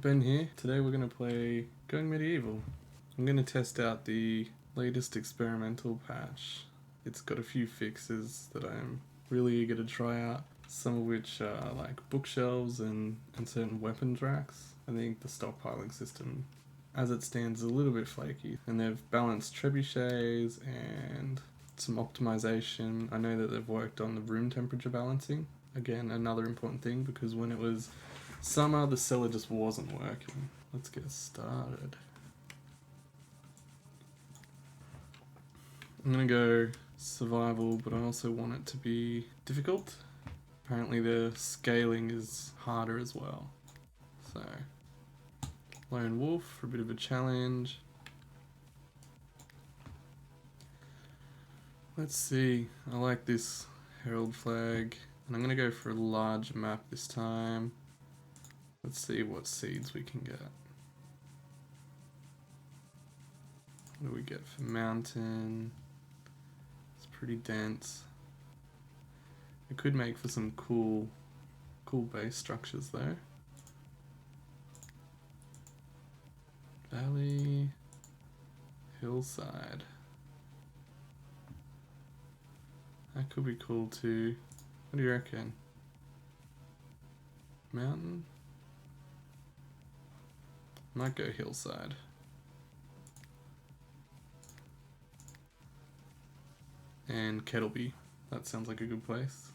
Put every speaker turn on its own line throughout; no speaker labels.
Ben here. Today we're going to play Going Medieval. I'm going to test out the latest experimental patch. It's got a few fixes that I'm really eager to try out, some of which are like bookshelves and certain weapons racks. I think the stockpiling system as it stands is a little bit flaky, and they've balanced trebuchets and some optimization. I know that they've worked on the room temperature balancing. Again, another important thing, because when it was summer, the cellar just wasn't working. Let's get started. I'm gonna go survival, but I also want it to be difficult. Apparently the scaling is harder as well. So, lone wolf for a bit of a challenge. Let's see, I like this herald flag, and I'm gonna go for a large map this time. Let's see what seeds we can get. What do we get for mountain? It's pretty dense. It could make for some cool base structures though. Valley, hillside. That could be cool too. What do you reckon? Mountain? Might go hillside. And Kettleby. That sounds like a good place.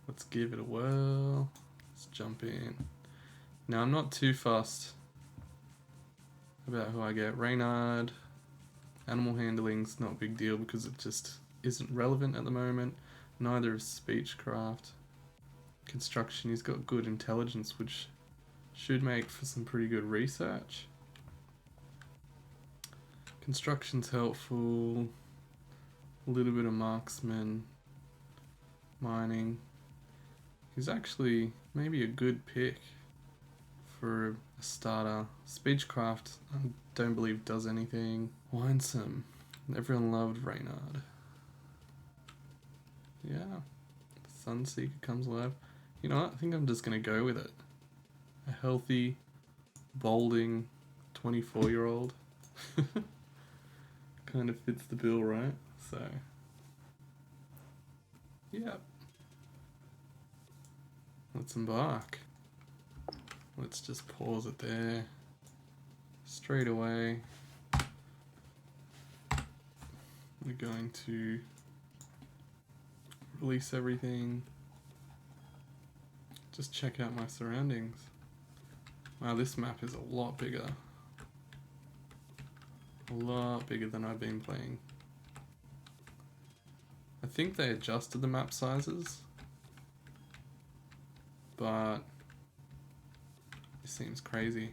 Let's give it a whirl. Let's jump in. Now I'm not too fussed about who I get. Reynard. Animal handling's not a big deal because it just isn't relevant at the moment. Neither is speechcraft. Construction, he's got good intelligence, which should make for some pretty good research. Construction's helpful. A little bit of marksman. Mining. He's actually maybe a good pick for a starter. Speechcraft, I don't believe does anything. Winesome. Everyone loved Reynard. Yeah. Sunseeker comes alive. You know what? I think I'm just going to go with it. A healthy, balding 24-year-old. Kind of fits the bill, right? So, yeah. Let's embark. Let's just pause it there. Straight away, we're going to release everything. Just check out my surroundings. Wow, this map is a lot bigger. A lot bigger than I've been playing. I think they adjusted the map sizes, but it seems crazy.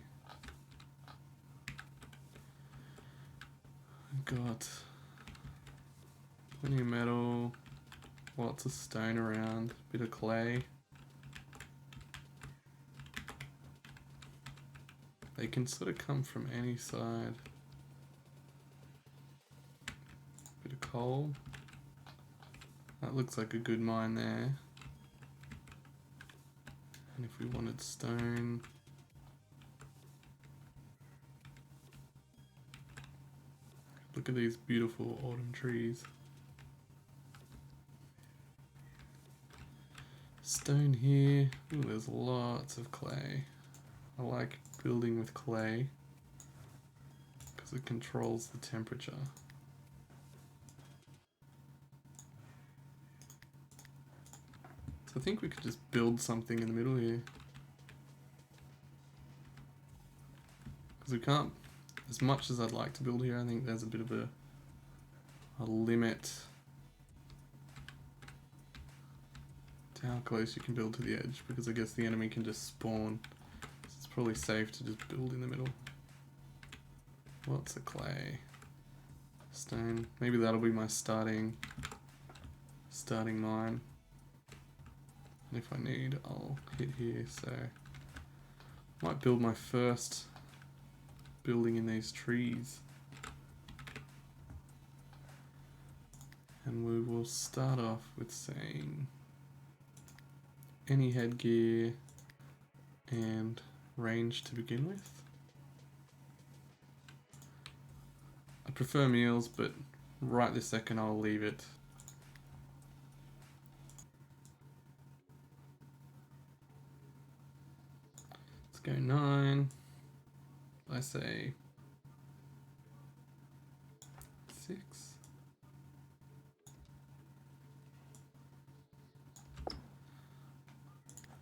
I've got plenty of metal, lots of stone around, bit of clay. They can sort of come from any side. Bit of coal. That looks like a good mine there. And if we wanted stone, look at these beautiful autumn trees. Stone here. Ooh, there's lots of clay. I like building with clay because it controls the temperature. So I think we could just build something in the middle here. Because we can't, as much as I'd like to build here, I think there's a bit of a limit to how close you can build to the edge, because I guess the enemy can just spawn. So it's probably safe to just build in the middle. Lots of clay. Stone. Maybe that'll be my starting mine. And if I need, I'll hit here. So I might build my first building in these trees. And we will start off with saying any headgear and range to begin with. I prefer meals, but right this second I'll leave it. Let's go 9. I say 6.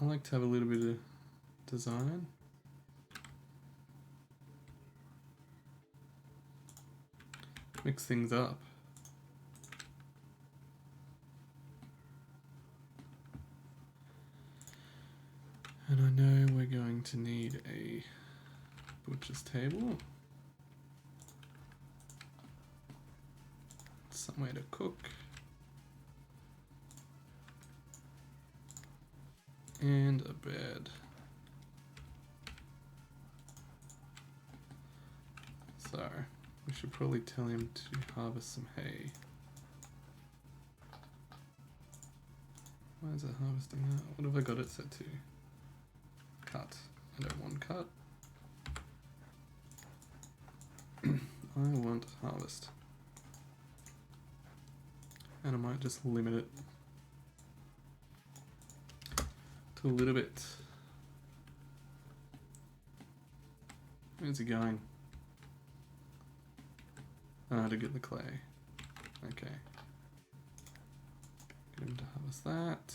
I like to have a little bit of design. Mix things up. And I know we're going to need a butcher's table. Somewhere to cook. And a bed. So, we should probably tell him to harvest some hay. Why is it harvesting that? What have I got it set to? Cut. I don't want cut. I want harvest. And I might just limit it to a little bit. Where's he going? Ah, to get the clay. Okay. Get him to harvest that.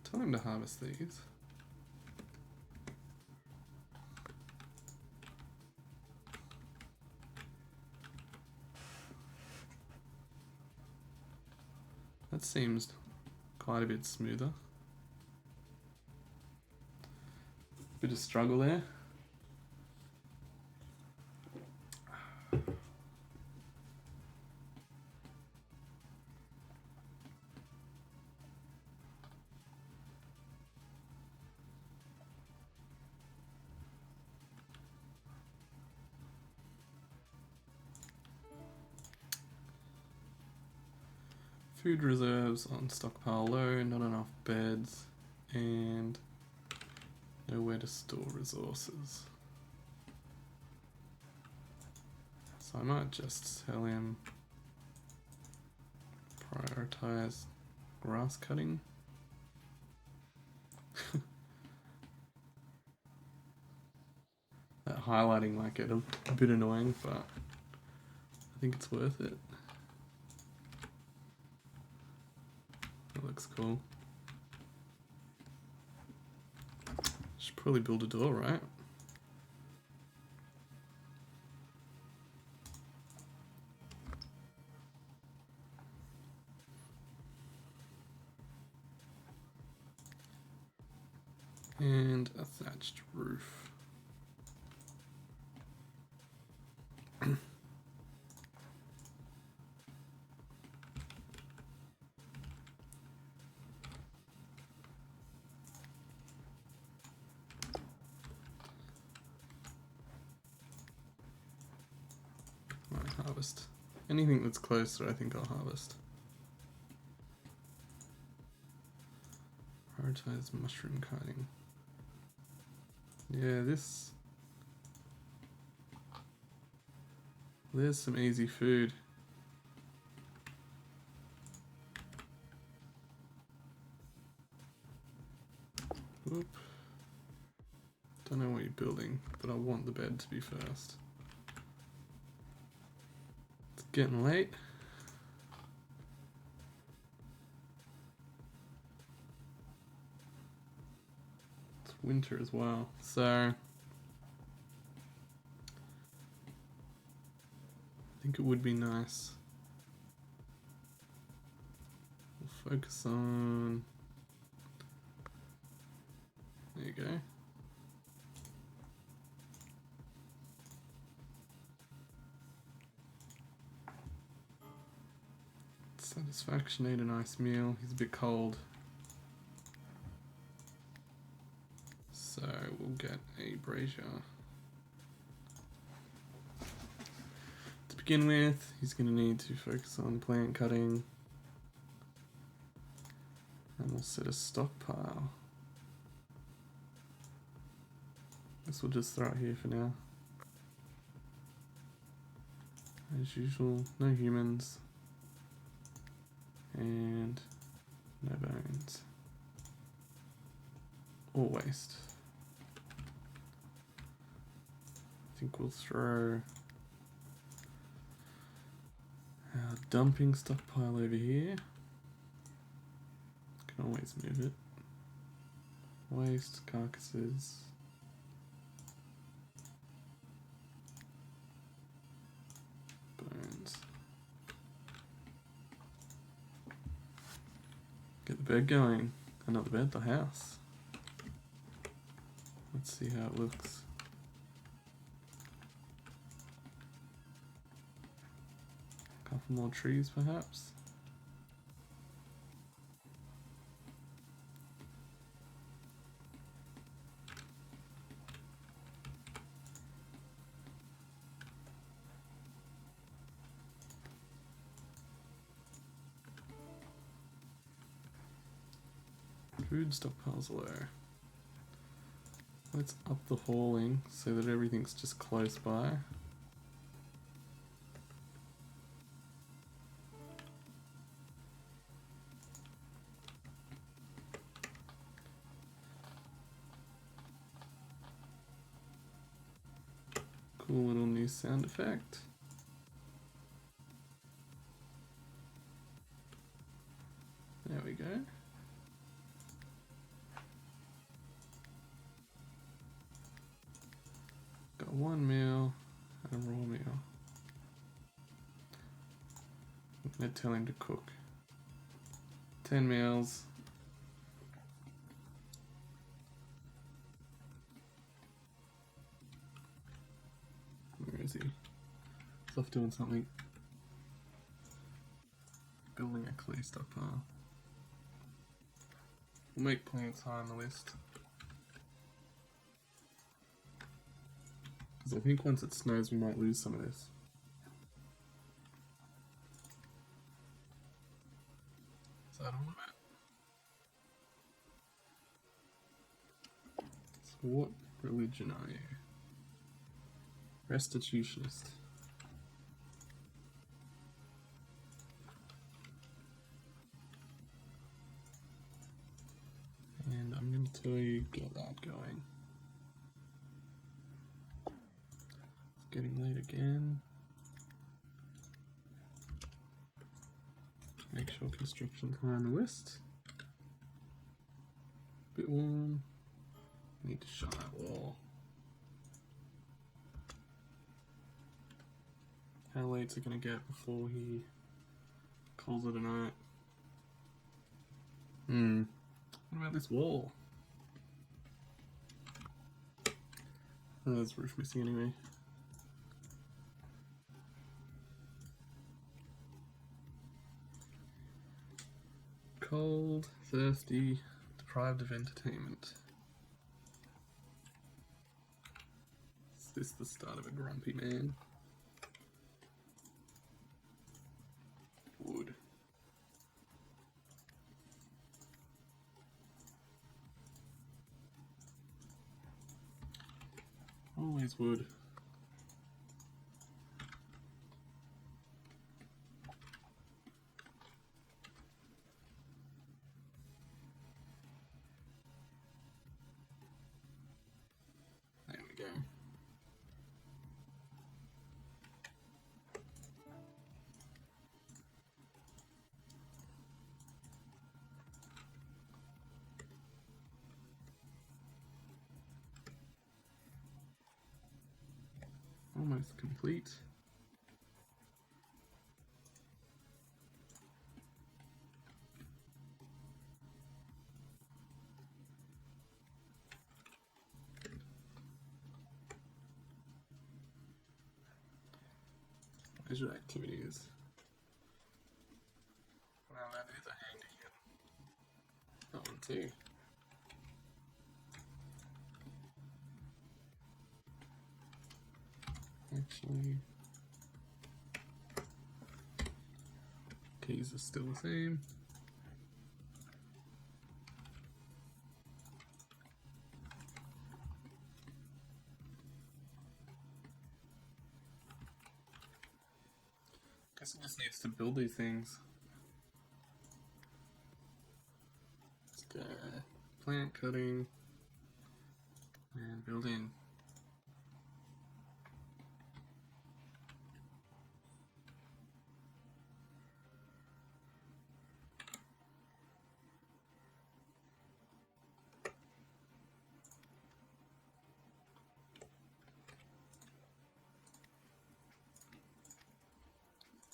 Tell him to harvest these. That seems quite a bit smoother. Bit of struggle there. Food reserves on stockpile low, not enough beds, and nowhere to store resources. So I might just tell him prioritize grass cutting. That highlighting might get a bit annoying, but I think it's worth it. That looks cool. Should probably build a door, right? And a thatched roof. Harvest. Anything that's closer, I think I'll harvest. Prioritize mushroom cutting. Yeah, there's some easy food. Oop. Don't know what you're building, but I want the bed to be first. Getting late. It's winter as well, so I think it would be nice. We'll focus on. There you go. Satisfaction, ate a nice meal. He's a bit cold. So we'll get a brazier. To begin with, he's going to need to focus on plant cutting. And we'll set a stockpile. This will just throw it here for now. As usual, no humans. And no bones. Or waste. I think we'll throw our dumping stockpile over here. Can always move it. Waste, carcasses. Bones. Get the bed going. Not the bed, the house. Let's see how it looks. Couple more trees perhaps. Food stockpiles low. Let's up the hauling so that everything's just close by. Cool little new sound effect. There we go. Got 1 meal and a raw meal. I'm gonna tell him to cook 10 meals. Where is he? He's off doing something. Building a clay stockpile. We'll make plenty of time on the list. Because I think once it snows we might lose some of this. Is that all about? So what religion are you? Restitutionist. And I'm going to tell you, get that going. It's getting late again. Make sure construction's high on the list. Bit warm. Need to shut that wall. How late's it gonna get before he calls it a night? What about this wall? Oh, there's roof missing anyway. Cold, thirsty, deprived of entertainment. Is this the start of a grumpy man? Wood. Always wood. There we go. Almost complete. Measure activities. Well, that is a handy hit. That one too. Actually, keys are still the same. Guess it just needs to build these things. Let's go plant cutting and building.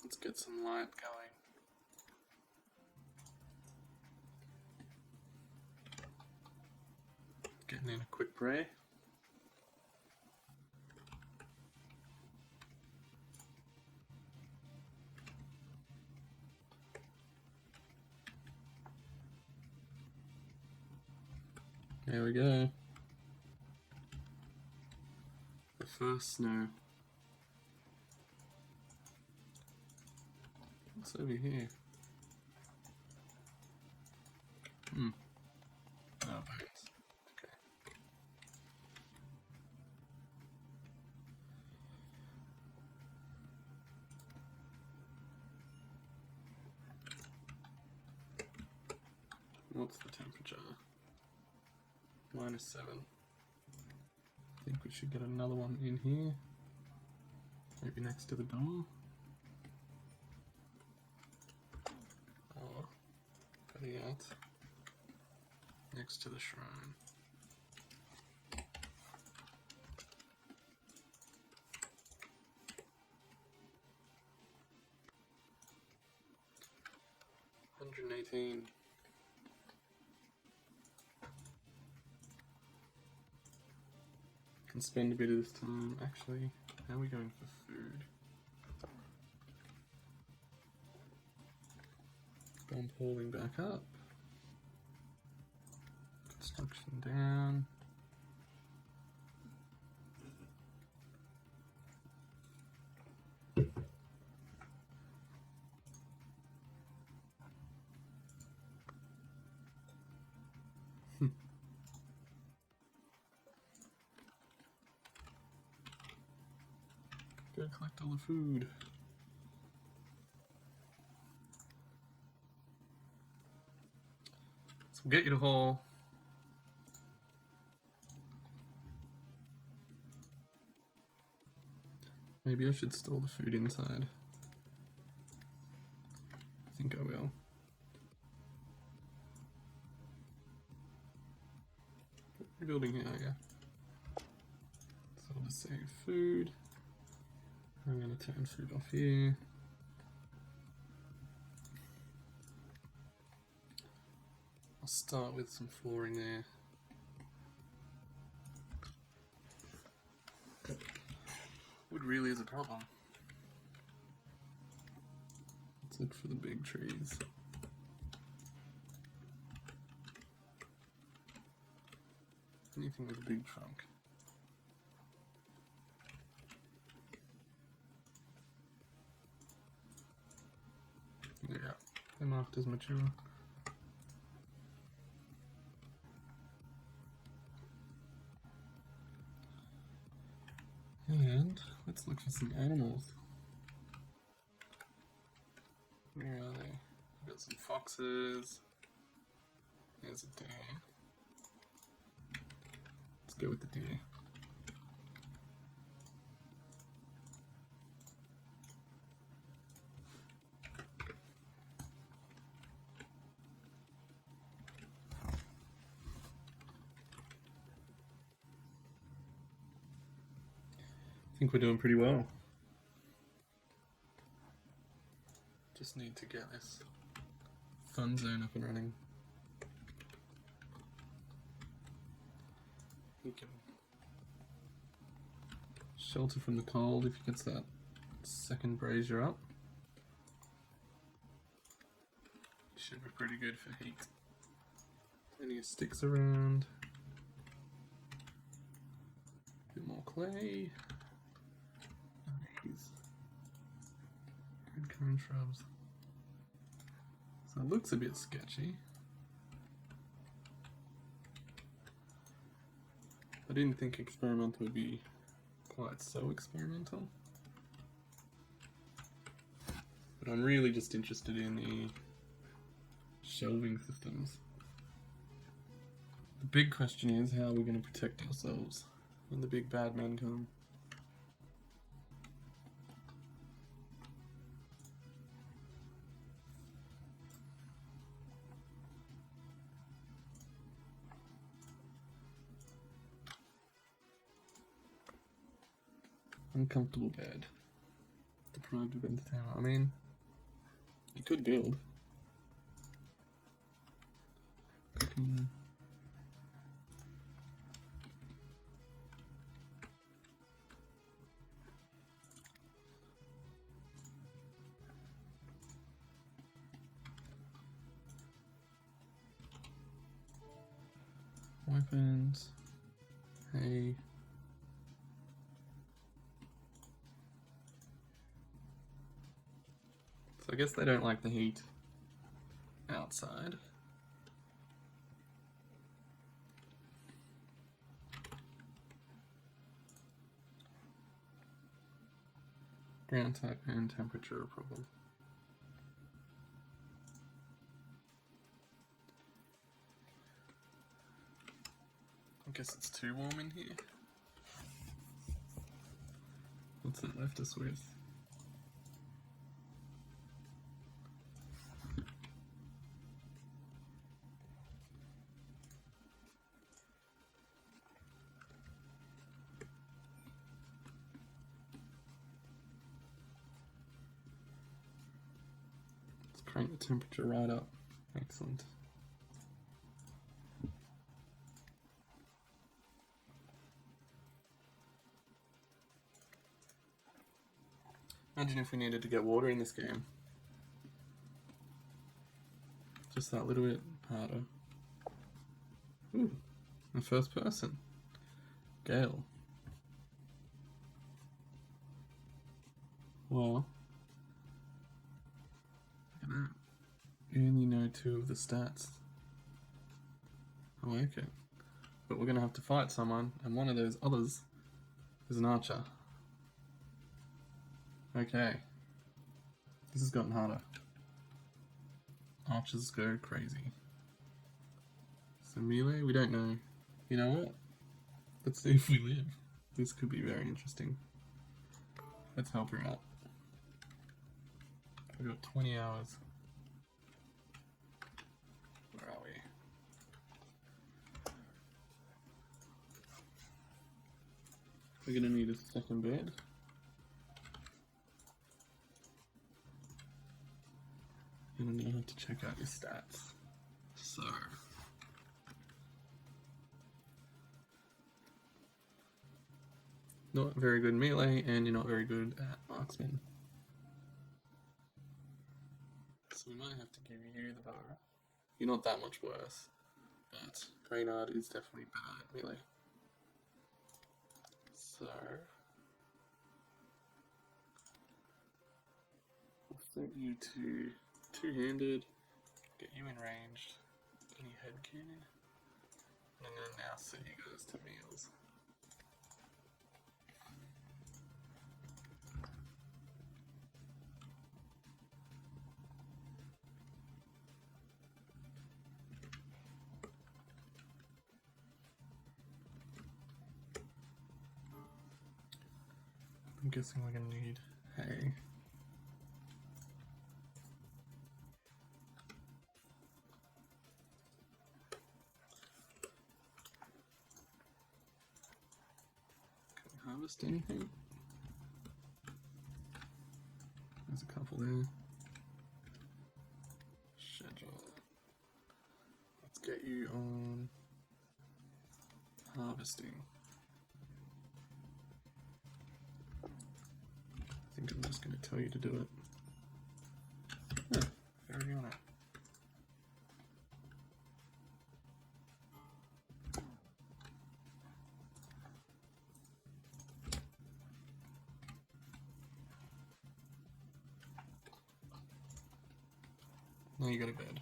Let's get some light going. Getting in a quick spray. There we go. The first snow. What's over here? Oh, bones. Okay. What's the temperature? -7. I think we should get another one in here. Maybe next to the door. Or cutting out next to the shrine. $118. Can spend a bit of this time. Actually, how are we going for food? Bomb hauling back up. Construction down. Go collect all the food. So we'll get you to haul. Maybe I should store the food inside. I think I will. What building here? Yeah. So I'll just save food. I'm going to turn food off here. I'll start with some flooring there. Wood really is a problem. Let's look for the big trees. Anything with a big trunk. Yeah, they're marked as mature. And let's look for some animals. Where are they? We've got some foxes. There's a deer. Let's go with the deer. I think we're doing pretty well. Just need to get this fun zone up and running. You can shelter from the cold if you get that second brazier up. Should be pretty good for heat. Plenty of sticks around. A bit more clay. Nice. Red cone shrubs. So it looks a bit sketchy. I didn't think experimental would be quite so experimental. But I'm really just interested in the shelving systems. The big question is, how are we going to protect ourselves when the big bad men come? Uncomfortable bed. Deprived of entertainment. I mean, you could build. Cooking. Weapons. Hey. So I guess they don't like the heat outside. Ground type and temperature are a problem. I guess it's too warm in here. What's it left us with? Let's crank the temperature right up. Excellent. Imagine if we needed to get water in this game. Just that little bit harder. Ooh, the first person. Gale. Well, look at that. You only know 2 of the stats. I like it. But we're gonna have to fight someone, and one of those others is an archer. Okay. This has gotten harder. Archers go crazy. So melee, we don't know. You know what? Let's see if we live. This could be very interesting. Let's help her out. We've got 20 hours. Where are we? We're gonna need a second bed. And I'm gonna have to check out your stats. So, not very good melee, and you're not very good at marksman. So we might have to give you the bow. You're not that much worse, but Reynard is definitely better at melee. So, we'll set you to two-handed, get you in ranged, any head cannon, and I'm gonna now set you guys to meals. I'm guessing we're gonna need hay. Can we harvest anything? There's a couple there. Schedule. Let's get you on harvesting. I think I'm just going to tell you to do it. Yeah, already on it. Now you go to bed.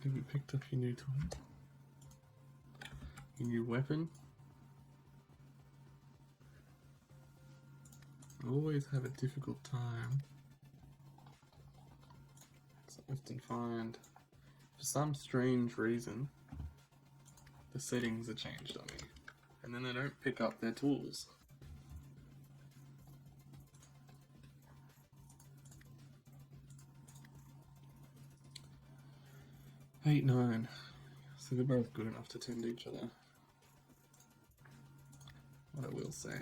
Have you picked up your new toy? Your new weapon. I always have a difficult time. I often find, for some strange reason, the settings are changed on me, and then they don't pick up their tools. Eight, 9. So they're both good enough to tend each other. What I will say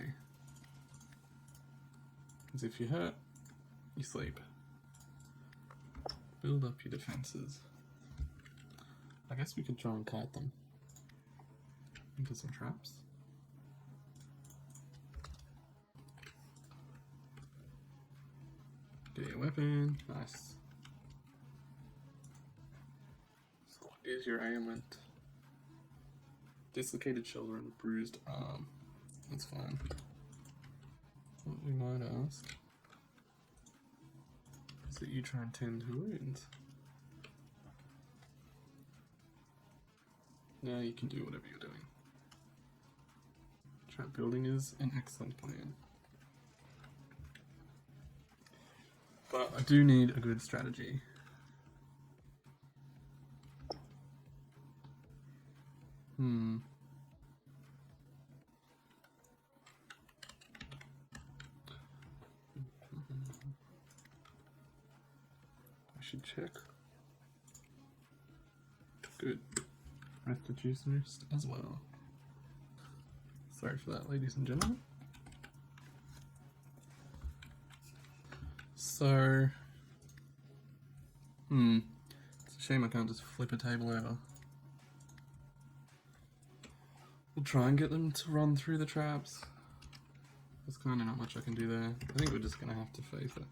is if you're hurt, you sleep. Build up your defenses. I guess we could try and kite them into some traps. Get your weapon. Nice. So what is your ailment? Dislocated shoulder and bruised arm. That's fine. What we might ask is that you try and tend to wounds. Now you can do whatever you're doing. Trap building is an excellent plan. But I do need a good strategy. I should check. Good. Restitution wrist as well. Sorry for that, ladies and gentlemen. So, it's a shame I can't just flip a table over. We'll try and get them to run through the traps. There's kind of not much I can do there. I think we're just going to have to face it.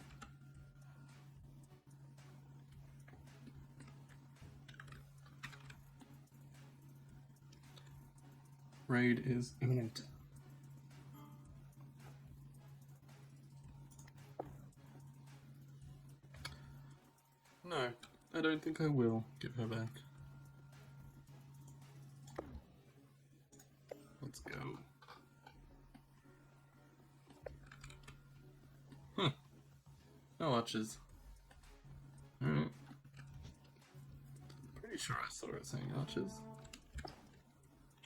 Raid is imminent. No, I don't think I will give her back. Let's go. Huh. No archers. Alright. Pretty sure I saw it saying archers.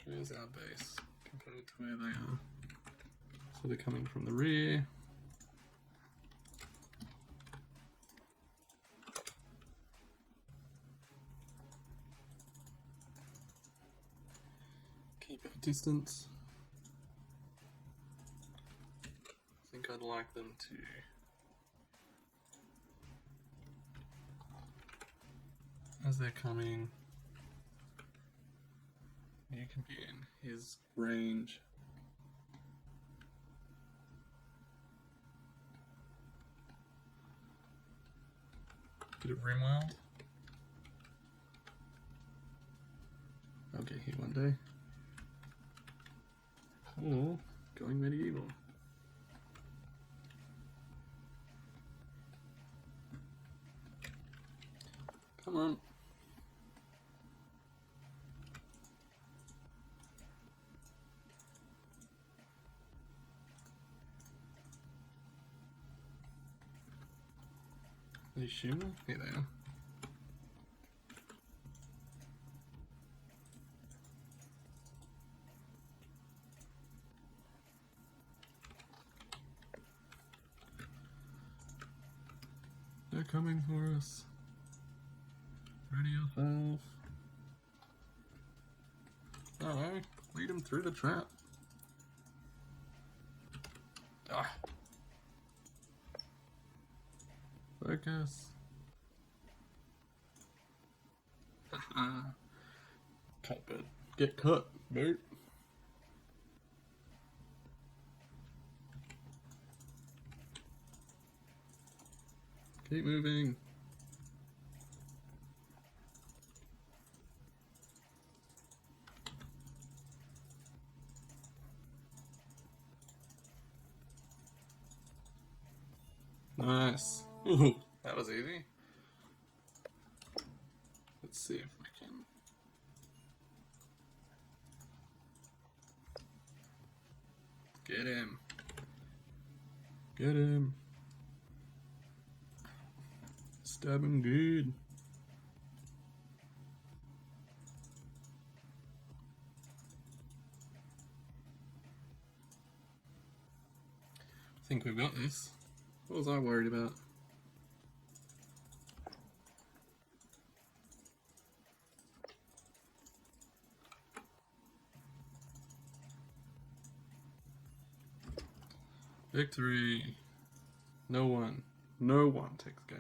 Where's our base compared to where they are? So they're coming from the rear. Keep our distance. I think I'd like them to as they're coming, you can be in his range. Bit of Rimworld. I'll get here one day. Or going medieval. Come on. Are they shooting? Here they are. They're coming for us. Ready yourself. Alright, lead them through the trap. Ah. Focus. Cut bird. Get cut, bird. Keep moving. Nice. Ooh, that was easy. Let's see if we can Get him. Get him. Stab him good. I think we've got this. What was I worried about? Victory! No one takes Gale.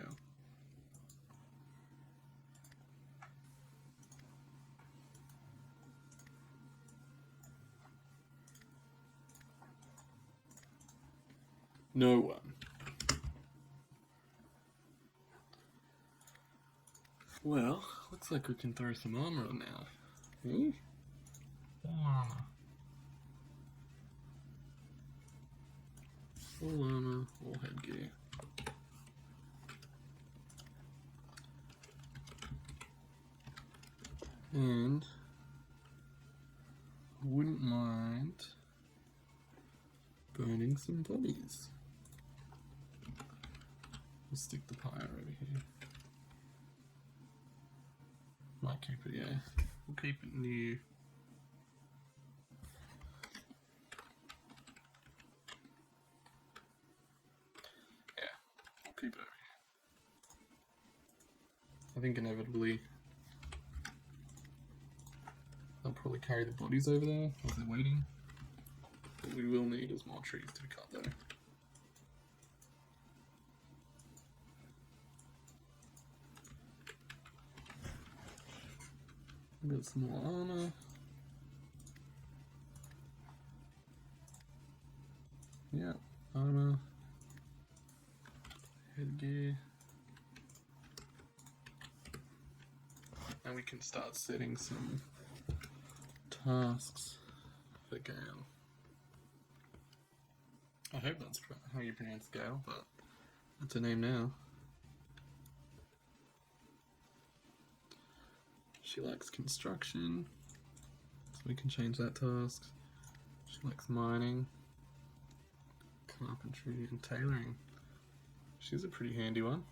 No one. Well, looks like we can throw some armor on now. Hmm? Full armor. Full armor, all headgear. And I wouldn't mind burning some bodies. We'll stick the pyre over here. Might keep it, yeah. We'll keep it new. Yeah, we'll keep it over here. I think inevitably they'll probably carry the bodies over there while they're waiting. What we will need is more trees to cut though. Got some more armor. Yeah, armor. Headgear. And we can start setting some tasks for Gale. I hope that's how you pronounce Gale, but that's her name now. She likes construction, so we can change that task. She likes mining, carpentry, and tailoring. She's a pretty handy one.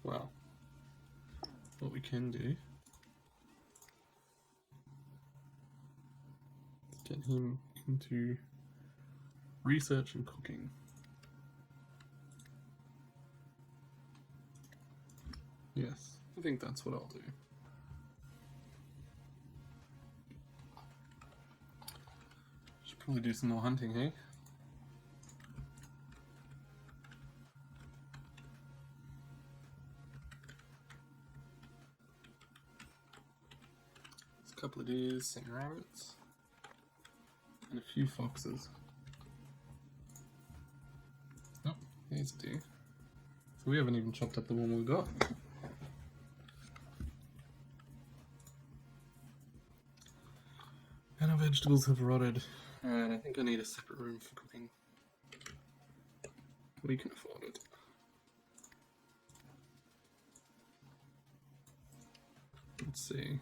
Well, what we can do is get him into research and cooking. Yes, I think that's what I'll do. Should probably do some more hunting, hey? There's a couple of deer, some rabbits, and a few foxes. Oh, here's a deer. So we haven't even chopped up the one we've got. And our vegetables have rotted. And I think I need a separate room for cooking. We can afford it. Let's see.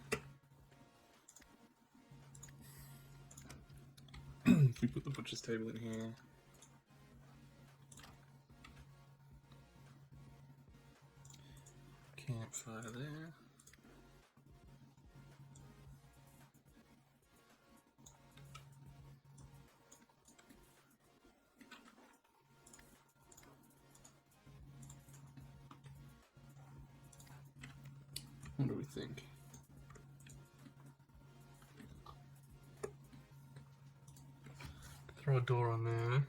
If we put the butcher's table in here. Campfire there. What do we think? Throw a door on there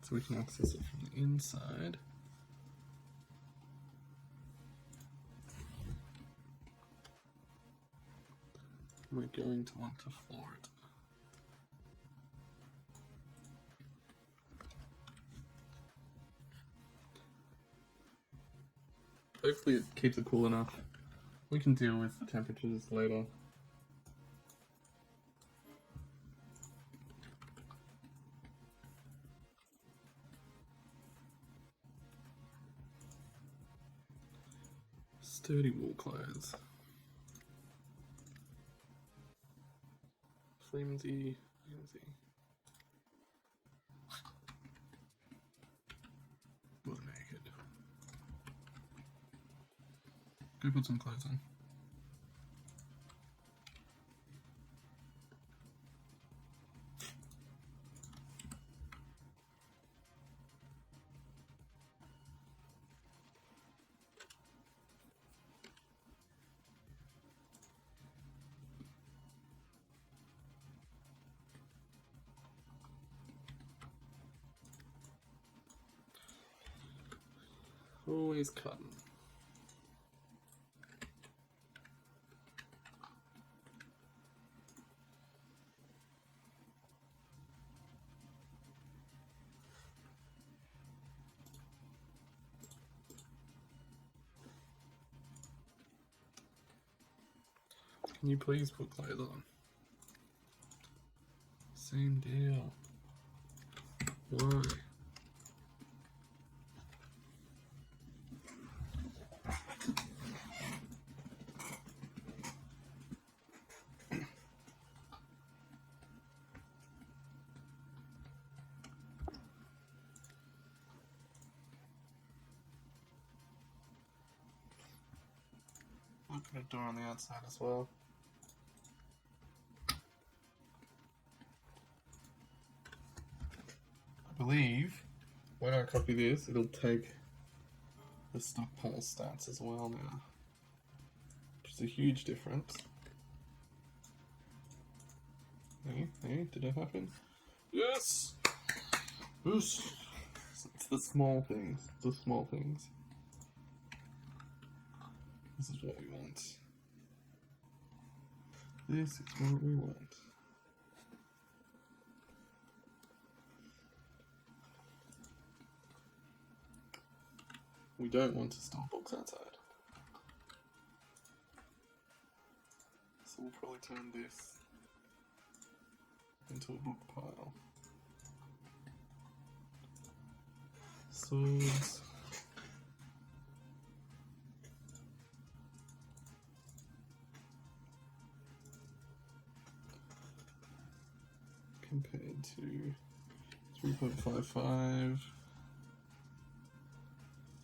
so we can access it from the inside. We're going to want to floor it. Hopefully it keeps it cool enough. We can deal with the temperatures later. Sturdy wool clothes. Flimsy. Butt naked. Go put some clothes on. Always cotton. Can you please put clothes on? Same deal. Why? I'll put a door on the outside as well. I believe when I copy this, it'll take the stockpile stats as well now, which is a huge difference. Hey, did it happen? Yes! Yes! It's the small things, the small things. This is what we want. This is what we want. We don't want to store books outside. So we'll probably turn this into a book pile. Swords. Compared to 3.55,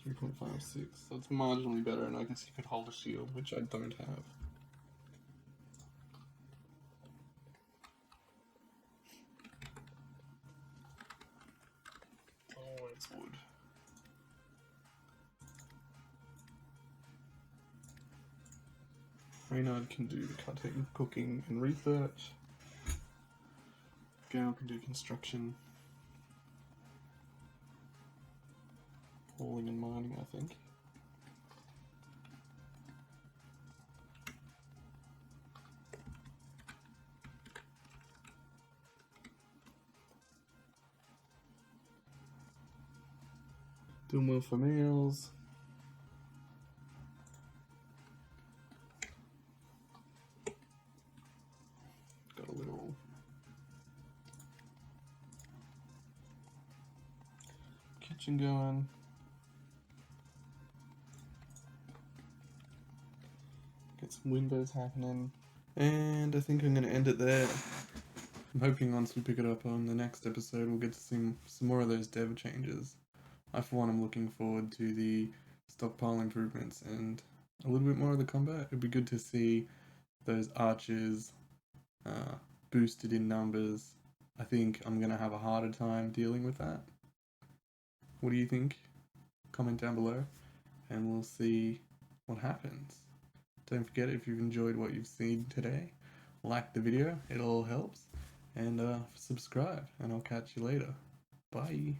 3.56, so it's marginally better, and I guess you could hold a shield, which I don't have. Oh, it's wood. Reynard can do cutting, cooking, and research. Gal can do construction, hauling and mining, I think. Doing well for meals. Got a little kitchen going. Get some windows happening. And I think I'm going to end it there. I'm hoping once we pick it up on the next episode, we'll get to see some more of those dev changes. I, for one, am looking forward to the stockpile improvements and a little bit more of the combat. It'd be good to see those archers boosted in numbers. I think I'm going to have a harder time dealing with that. What do you think? Comment down below and we'll see what happens. Don't forget, if you've enjoyed what you've seen today, like the video, it all helps, and subscribe, and I'll catch you later. Bye.